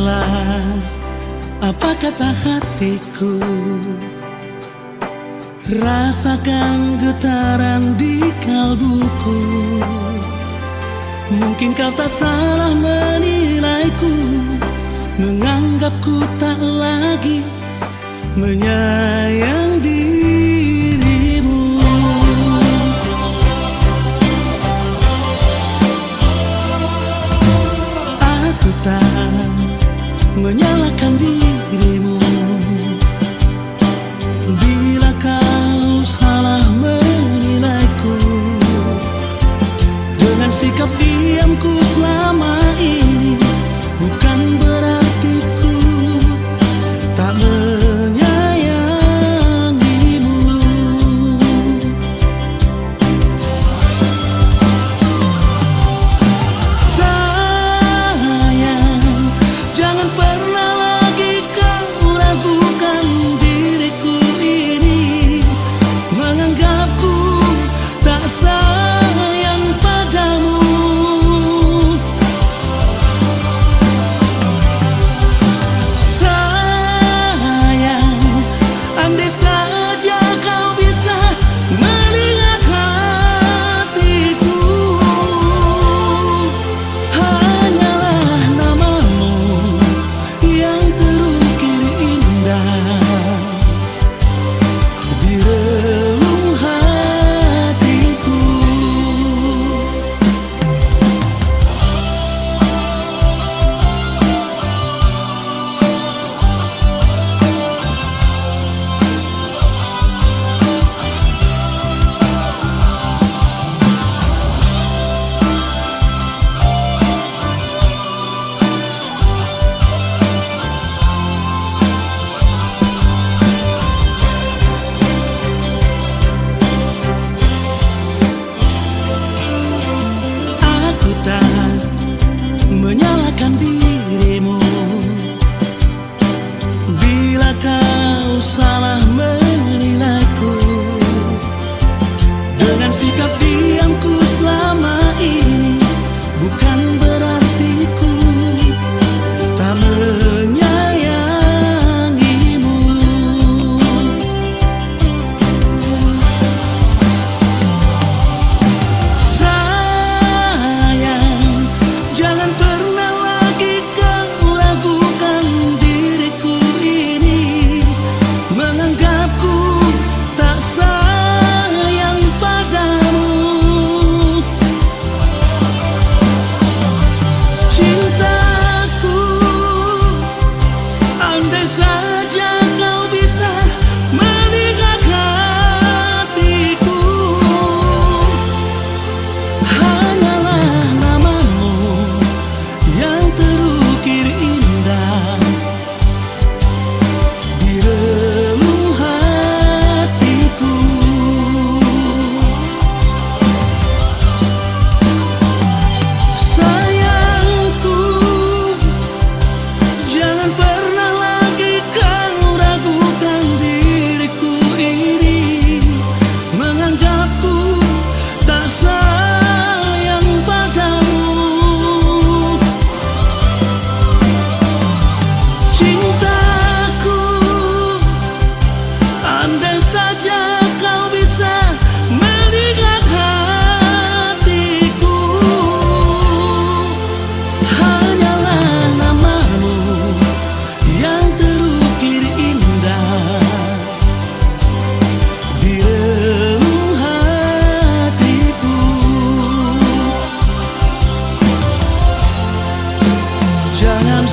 Dengarlah apa kata hatiku, rasakan getaran di kalbuku. Mungkin kau tak salah menilaiku, menganggapku tak lagi menyayang dirimu. Aku tak menyalahkan dirimu bila kau salah menilaiku. Dengan sikap diamku selama ini, bukan berarti ku tak menyayangimu. Sayang, jangan pernah lagi kau ragukan diriku ini, menganggapku tak sayang padamu. Sayang, andai saja kau bisa melihat hatiku, hanyalah namamu yang terukir indah di relung hatiku. Aku tak menyalahkan dirimu bila kau salah menilaiku. Dengan sikap diamku selama ini, bukan berarti ku tak menyayangimu. Sayang, jangan pernah lagi kau ragukan diriku ini, menganggapku tak sayang padamu. Cintaku, andai saja kau bisa melihat hatiku, hanyalah namamu yang terukir indah di relung hatiku. Sayangku, jangan pernah lagi kau ragukan diriku ini, menganggapku tak sayang padamu. Cintaku, andai saja kau bisa melihat hatiku, hanyalah namamu yang terukir indah di relung hatiku. Jangan